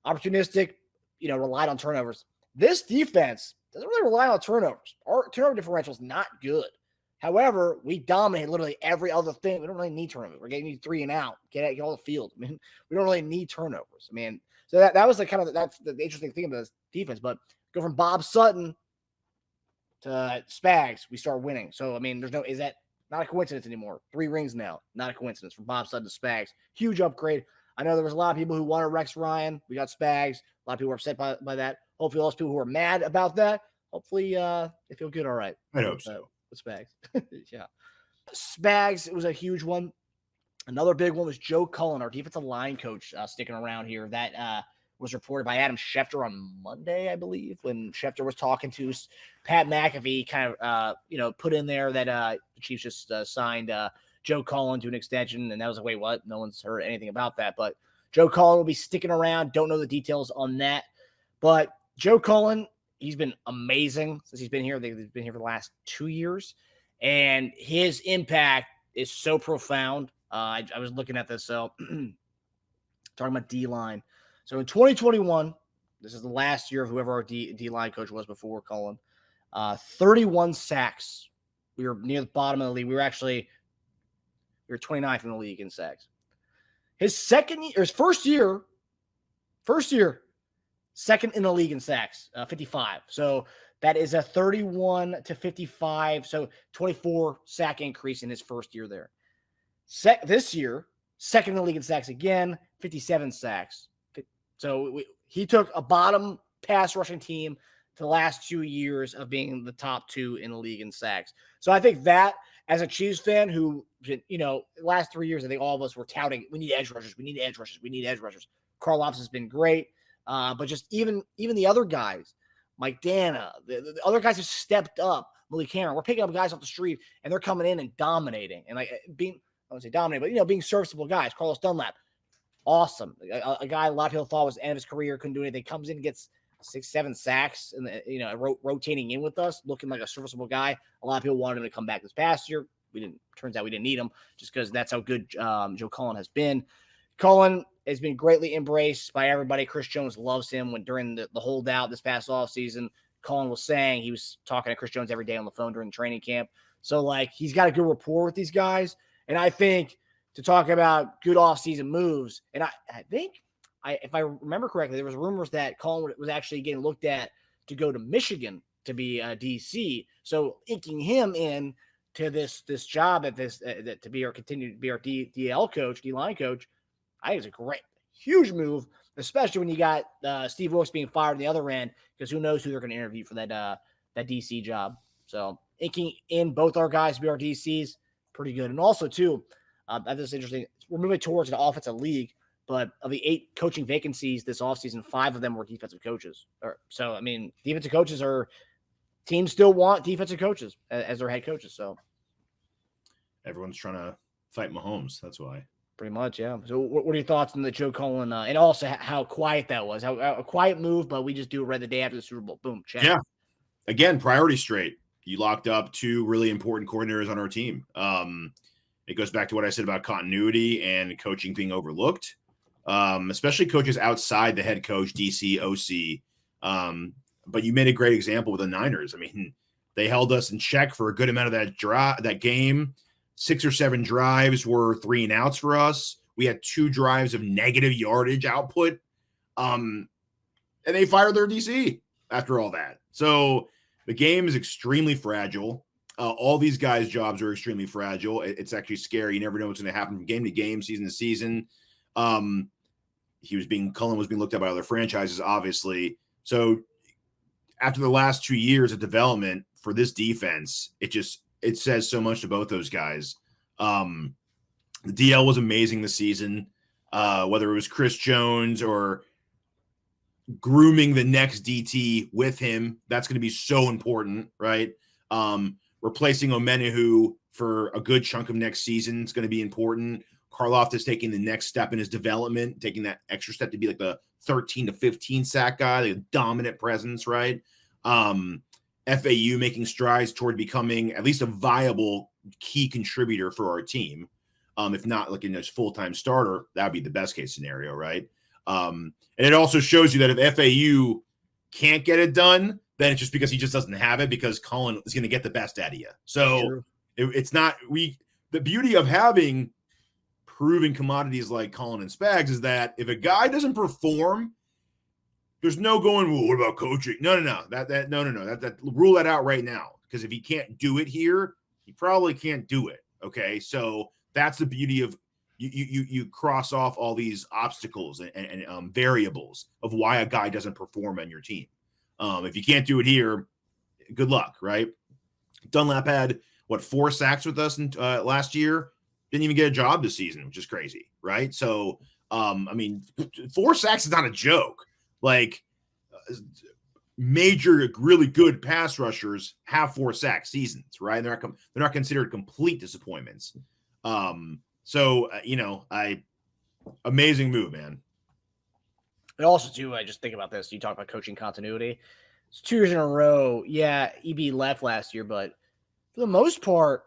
Opportunistic, relied on turnovers. This defense doesn't really rely on turnovers. Our turnover differential is not good. However, we dominate literally every other thing. We don't really need turnovers. We're getting 3 and out. Get all the field. I mean, we don't really need turnovers. I mean, so that was that's the interesting thing about this defense. But go from Bob Sutton to Spags, we start winning. So I mean, is that not a coincidence anymore? 3 rings now, not a coincidence from Bob Sutton to Spags. Huge upgrade. I know there was a lot of people who wanted Rex Ryan. We got Spags. A lot of people were upset by that. Hopefully, all those people who are mad about that, hopefully they feel good. All right. I hope so. With Spags. Yeah. Spags, it was a huge one. Another big one was Joe Cullen, our defensive line coach, sticking around here. That was reported by Adam Schefter on Monday, I believe, when Schefter was talking to Pat McAfee, kind of, put in there that the Chiefs just signed Joe Cullen to an extension. And that was like, wait, what? No one's heard anything about that. But Joe Cullen will be sticking around. Don't know the details on that. But Joe Cullen, he's been amazing since he's been here. They've been here for the last 2 years. And his impact is so profound. I was looking at this. So talking about D-line. So in 2021, this is the last year of whoever our D-line coach was before Cullen, 31 sacks. We were near the bottom of the league. We were 29th in the league in sacks. His first year, second in the league in sacks, 55. So that is a 31 to 55. So 24 sack increase in his first year there. This year, second in the league in sacks again, 57 sacks. So he took a bottom pass rushing team to the last 2 years of being the top 2 in the league in sacks. So I think that as a Chiefs fan who, last 3 years, I think all of us were touting, we need edge rushers. Karlaftis has been great. But just even the other guys, Mike Dana, the other guys have stepped up. Malik Cameron, we're picking up guys off the street, and they're coming in and dominating. And I wouldn't say dominating, but, being serviceable guys. Carlos Dunlap, awesome. A guy a lot of people thought was the end of his career, couldn't do anything. Comes in, gets 6-7 sacks, and rotating in with us, looking like a serviceable guy. A lot of people wanted him to come back this past year. Turns out we didn't need him just because that's how good Joe Cullen has been. Cullen has been greatly embraced by everybody. Chris Jones loves him. During the holdout this past offseason, Cullen was saying he was talking to Chris Jones every day on the phone during the training camp. So, he's got a good rapport with these guys. And I think to talk about good offseason moves, and I think, if I remember correctly, there was rumors that Cullen was actually getting looked at to go to Michigan to be a DC. So inking him in to this job at this continue to be our DL coach, D-line coach, I think it's a great, huge move, especially when you got Steve Wilkes being fired on the other end, because who knows who they're going to interview for that DC job. So inking in both our guys to be our DCs, pretty good. And also, too, that's interesting. We're moving towards an offensive league, but of the 8 coaching vacancies this offseason, 5 of them were defensive coaches. So, defensive coaches teams still want defensive coaches as their head coaches. So everyone's trying to fight Mahomes. That's why. Pretty much, yeah. So what are your thoughts on the Joe Cullen and also how quiet that was? How a quiet move, but we just do it right the day after the Super Bowl. Boom, check. Yeah. Again, priority straight. You locked up 2 really important coordinators on our team. It goes back to what I said about continuity and coaching being overlooked, especially coaches outside the head coach, DC, OC. But you made a great example with the Niners. They held us in check for a good amount of that game. 6 or 7 drives were 3 and outs for us. We had 2 drives of negative yardage output. And they fired their DC after all that. So the game is extremely fragile. All these guys' jobs are extremely fragile. It's actually scary. You never know what's going to happen from game to game, season to season. Cullen was being looked at by other franchises, obviously. So after the last 2 years of development for this defense, it says so much to both those guys. The DL was amazing this season, whether it was Chris Jones or grooming the next DT with him. That's going to be so important, right? Replacing Omenahu for a good chunk of next season is going to be important. Karlaftis taking the next step in his development, taking that extra step to be like the 13 to 15 sack guy, the dominant presence, right? FAU making strides toward becoming at least a viable key contributor for our team. If not like in a full-time starter, that would be the best case scenario, right? And it also shows you that if FAU can't get it done, then it's just because he just doesn't have it, because Cullen is going to get the best out of you. So it's not the beauty of having proven commodities like Cullen and Spags is that if a guy doesn't perform, there's no going, well, what about coaching? No. That rule that out right now, because if he can't do it here, he probably can't do it. Okay, so that's the beauty of you cross off all these obstacles and variables of why a guy doesn't perform on your team. If you can't do it here, good luck, right? Dunlap had 4 sacks with us in, last year. Didn't even get a job this season, which is crazy, right? So, 4 sacks is not a joke. Like, major, really good pass rushers have 4 sack seasons, right? They're not considered complete disappointments. Amazing move, man. And also, too, I just think about this. You talk about coaching continuity. It's 2 years in a row. Yeah, EB left last year, but for the most part,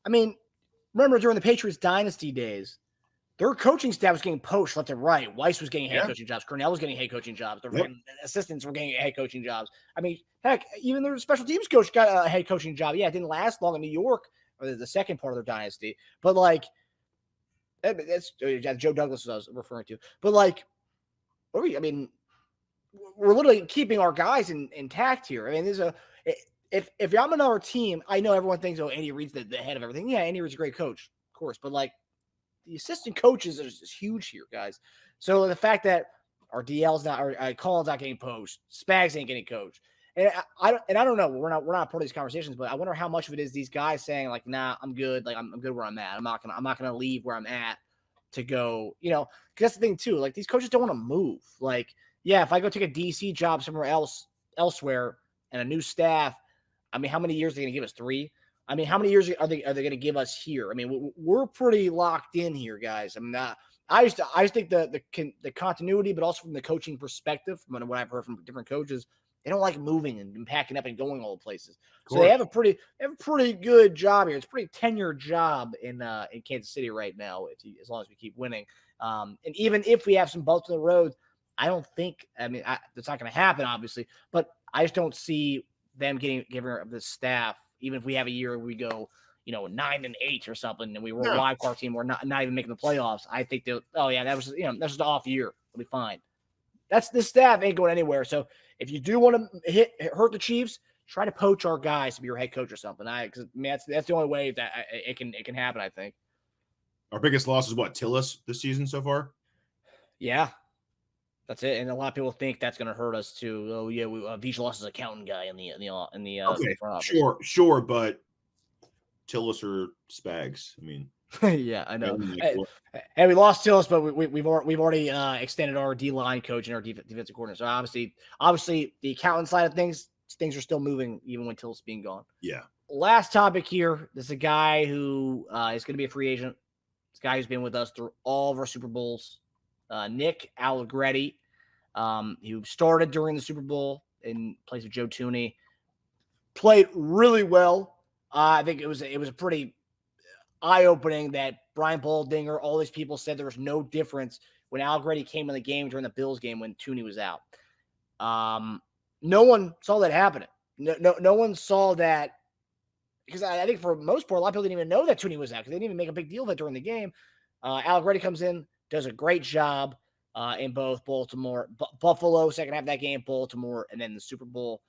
remember during the Patriots dynasty days, their coaching staff was getting poached left and right. Weiss was getting head coaching jobs. Cornell was getting head coaching jobs. Their assistants were getting head coaching jobs. Heck, even their special teams coach got a head coaching job. Yeah, it didn't last long in New York, or the second part of their dynasty. But, that's Joe Douglas was referring to. But, we're literally keeping our guys intact here. If I'm another team, I know everyone thinks, Andy Reid's the head of everything. Yeah, Andy Reid's a great coach, of course. But, the assistant coaches is huge here, guys. So the fact that our DL's not, or Cullen's not getting poached, Spags ain't getting coached, and I don't know. We're not part of these conversations, but I wonder how much of it is these guys saying nah, I'm good. I'm good where I'm at. I'm not gonna leave where I'm at to go. Because that's the thing too. These coaches don't want to move. If I go take a DC job somewhere elsewhere and a new staff, how many years are they gonna give us? 3? How many years are they going to give us here? We're pretty locked in here, guys. I just think the continuity, but also from the coaching perspective, from what I've heard from different coaches, they don't like moving and packing up and going all the places. So they have a pretty good job here. It's a pretty tenured job in Kansas City right now, as long as we keep winning. And even if we have some bumps in the road, I don't think. That's not going to happen, obviously. But I just don't see them giving the staff. Even if we have a year where we go, 9-8 or something, and we were a wild card team, we're not even making the playoffs. I think that was that's just an off year. It'll be fine. This staff ain't going anywhere. So if you do want to hurt the Chiefs, try to poach our guys to be your head coach or something. That's the only way that it can happen. I think. Our biggest loss is Tillis this season so far. Yeah. That's it, and a lot of people think that's going to hurt us too. Oh yeah, Veach lost his accountant guy in the okay, front office. Sure, but Tillis or Spags. Yeah, I know. Hey, we lost Tillis, but we've already extended our D line coach and our defensive coordinator. So obviously, the accountant side of things are still moving even when Tillis being gone. Yeah. Last topic here. This is a guy who is going to be a free agent. This guy who's been with us through all of our Super Bowls. Nick Allegretti, who started during the Super Bowl in place of Joe Thuney, played really well. I think it was a pretty eye-opening that Brian Baldinger, all these people said there was no difference when Allegretti came in the game during the Bills game when Thuney was out. No one saw that happening. No one saw that, because I think for the most part, a lot of people didn't even know that Thuney was out because they didn't even make a big deal of it during the game. Allegretti comes in, does a great job in both Buffalo, second half of that game, Baltimore, and then the Super Bowl.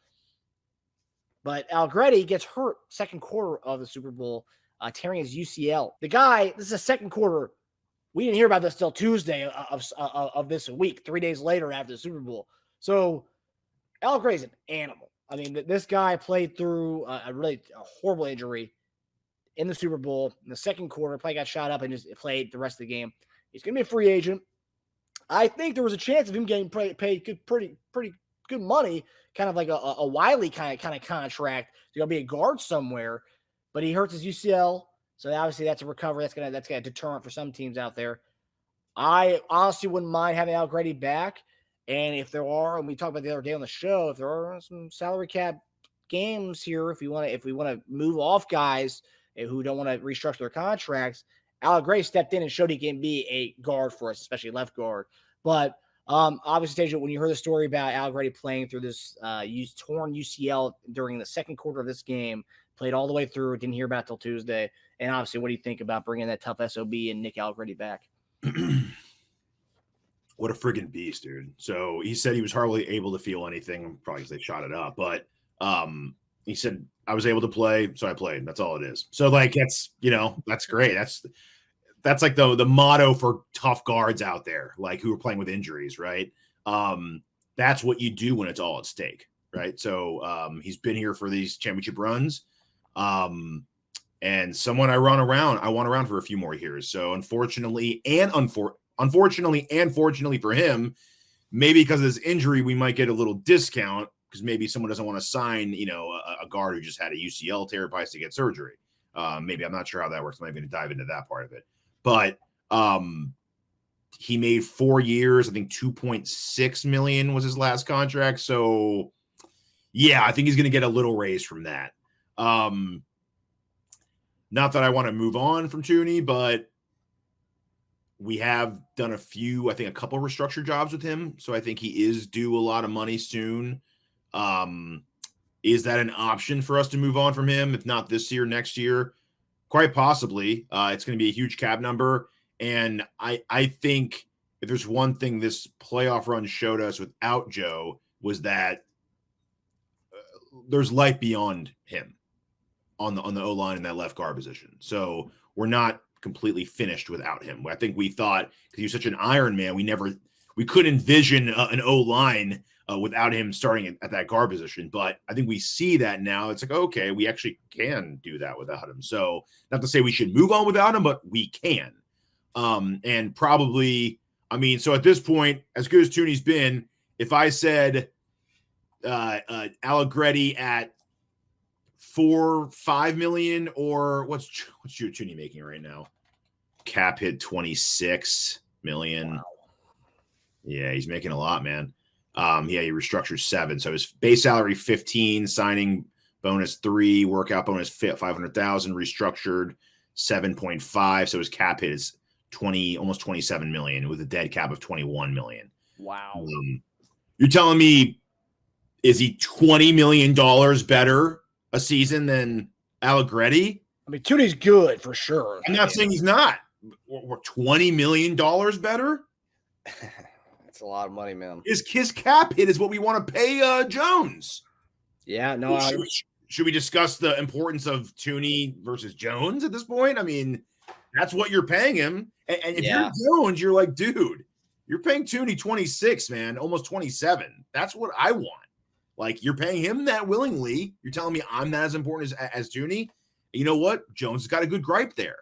But Allegretti gets hurt second quarter of the Super Bowl, tearing his UCL. The guy, this is the second quarter. We didn't hear about this till Tuesday of this week, 3 days later after the Super Bowl. So Allegretti's an animal. This guy played through a horrible injury in the Super Bowl. In the second quarter, play got shot up and just played the rest of the game. He's going to be a free agent. I think there was a chance of him getting paid pretty good money, kind of like a Wiley kind of contract to go be a guard somewhere. But he hurts his UCL, so obviously that's a recovery. That's gonna deterrent for some teams out there. I honestly wouldn't mind having Allegretti back. And if there are, and we talked about the other day on the show, if there are some salary cap games here, if we want to move off guys who don't want to restructure their contracts, Allegretti stepped in and showed he can be a guard for us, especially left guard. But obviously, Teja, when you heard the story about Allegretti playing through this torn UCL during the second quarter of this game, played all the way through, didn't hear about it till Tuesday. And obviously, what do you think about bringing that tough SOB and Nick Allegretti back? What a friggin' beast, dude. So he said he was hardly able to feel anything, probably because they shot it up. But he said, I was able to play, so I played. That's all it is. So, like, that's, that's great. That's like the motto for tough guards out there, like who are playing with injuries, right? That's what you do when it's all at stake, right? So he's been here for these championship runs. And someone I want around for a few more years. So unfortunately and fortunately for him, maybe because of this injury, we might get a little discount because maybe someone doesn't want to sign, a guard who just had a UCL tear, probably to get surgery. Maybe I'm not sure how that works. I'm not going to dive into that part of it. But he made 4 years. I think $2.6 million was his last contract. So, yeah, I think he's going to get a little raise from that. Not that I want to move on from Tooney, but we have done a couple restructure jobs with him. So I think he is due a lot of money soon. Is that an option for us to move on from him? If not this year, next year? Quite possibly. It's going to be a huge cap number. And I think if there's one thing this playoff run showed us without Joe was that there's life beyond him on the O-line in that left guard position. So we're not completely finished without him. I think we thought, because he was such an Iron Man, we couldn't envision an O-line without him starting at that guard position. But I think we see that now. It's like, okay, we actually can do that without him. So not to say we should move on without him, but we can. And probably, so at this point, as good as Tooney's been, if I said Allegretti at $4-5 million, or what's Tooney making right now? Cap hit $26 million. Wow. Yeah, he's making a lot, man. He restructured 7. So his base salary 15, signing bonus 3, workout bonus 500,000, restructured 7.5. So his cap hit is almost 27 million with a dead cap of 21 million. Wow. You're telling me, is he $20 million better a season than Allegretti? Tooney's good for sure. I'm not saying he's not. We're $20 million better. That's a lot of money, man. His cap hit is what we want to pay Jones. Yeah, no. Should we discuss the importance of Tooney versus Jones at this point? That's what you're paying him. And if you're Jones, you're like, dude, you're paying Tooney 26, man, almost 27. That's what I want. Like, you're paying him that willingly. You're telling me I'm not as important as Tooney. You know what? Jones has got a good gripe there.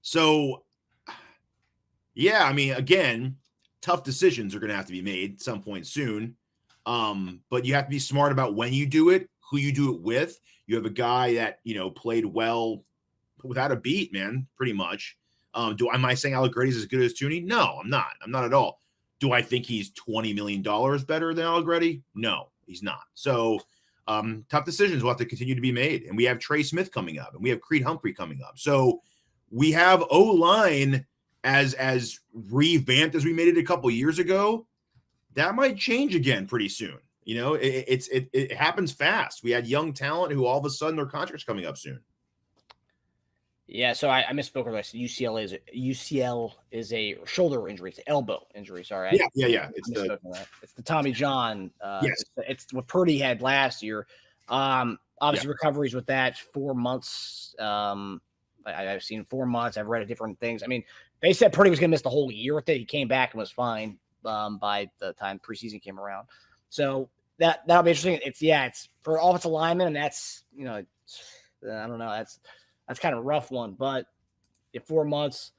So, yeah, again, tough decisions are going to have to be made at some point soon. But you have to be smart about when you do it, who you do it with. You have a guy that, played well without a beat, man, pretty much. Am I saying Allegretti's as good as Tooney? No, I'm not. I'm not at all. Do I think he's $20 million better than Allegretti? No, he's not. So tough decisions will have to continue to be made. And we have Trey Smith coming up, and we have Creed Humphrey coming up. So we have O-line as revamped as we made it a couple years ago. That might change again pretty soon. It happens fast. We had young talent who all of a sudden their contract's coming up soon. Yeah, so I misspoke. I said UCL is a shoulder injury. It's an elbow injury. Sorry. Yeah. It's the Tommy John. Yes. It's what Purdy had last year. Obviously, recoveries with that 4 months. I've seen 4 months. I've read different things. They said Purdy was going to miss the whole year with it. He came back and was fine by the time preseason came around. So that'll be interesting. It's for offensive linemen, and that's I don't know. That's kind of a rough one, but in 4 months,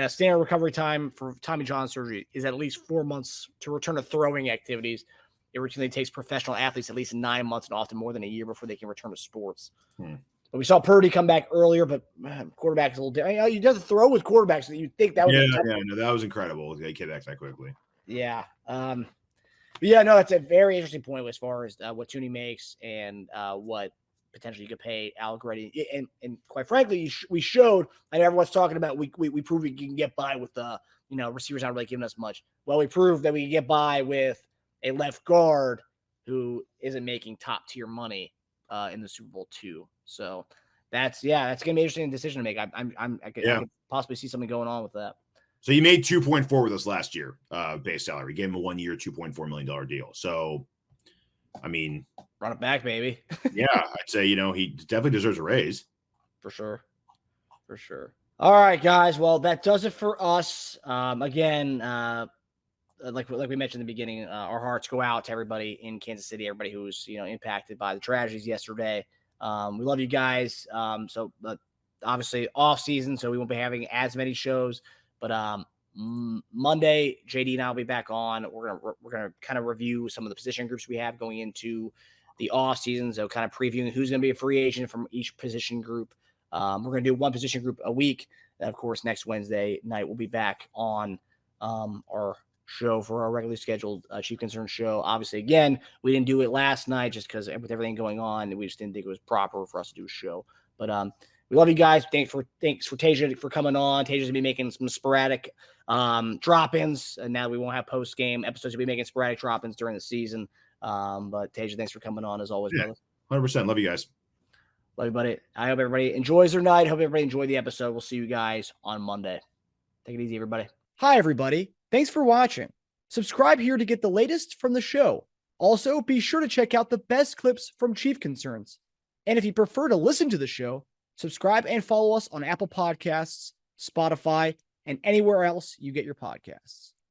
standard recovery time for Tommy John surgery is at least 4 months to return to throwing activities. It routinely takes professional athletes at least 9 months and often more than a year before they can return to sports. But we saw Purdy come back earlier, but quarterback is a little different. You have to throw with quarterbacks, so you'd think that would that was incredible. They came back that quickly. Yeah. That's a very interesting point as far as what Tooney makes and what potentially you could pay Allegretti. And quite frankly, we showed, and everyone's talking about, we proved we can get by with receivers not really giving us much. Well, we proved that we can get by with a left guard who isn't making top tier money in the Super Bowl too. So that's gonna be an interesting decision to make. I could possibly see something going on with that. So you made 2.4 with us last year, base salary. You gave him a 1 year, $2.4 million deal. So, I mean, run it back, baby. Yeah, I'd say, he definitely deserves a raise. For sure. All right, guys. Well, that does it for us. Again, like we mentioned in the beginning, our hearts go out to everybody in Kansas City, everybody who was, impacted by the tragedies yesterday. We love you guys. So obviously off season, so we won't be having as many shows, but Monday, JD and I will be back on. We're gonna kind of review some of the position groups we have going into the off season. So kind of previewing who's going to be a free agent from each position group. We're going to do one position group a week. And of course, next Wednesday night, we'll be back on our show for our regularly scheduled Chief Concern show. Obviously, again, we didn't do it last night just because with everything going on, we just didn't think it was proper for us to do a show. But we love you guys. Thanks for Teja for coming on. Teja's gonna be making some sporadic drop-ins, and now we won't have post-game episodes. We'll be making sporadic drop-ins during the season. But Teja, thanks for coming on as always, brother. 100%. Love you guys. Love you, buddy. I hope everybody enjoys their night. Hope everybody enjoyed the episode. We'll see you guys on Monday. Take it easy, everybody. Hi, everybody. Thanks for watching. Subscribe here to get the latest from the show. Also, be sure to check out the best clips from Chief Concerns. And if you prefer to listen to the show, subscribe and follow us on Apple Podcasts, Spotify, and anywhere else you get your podcasts.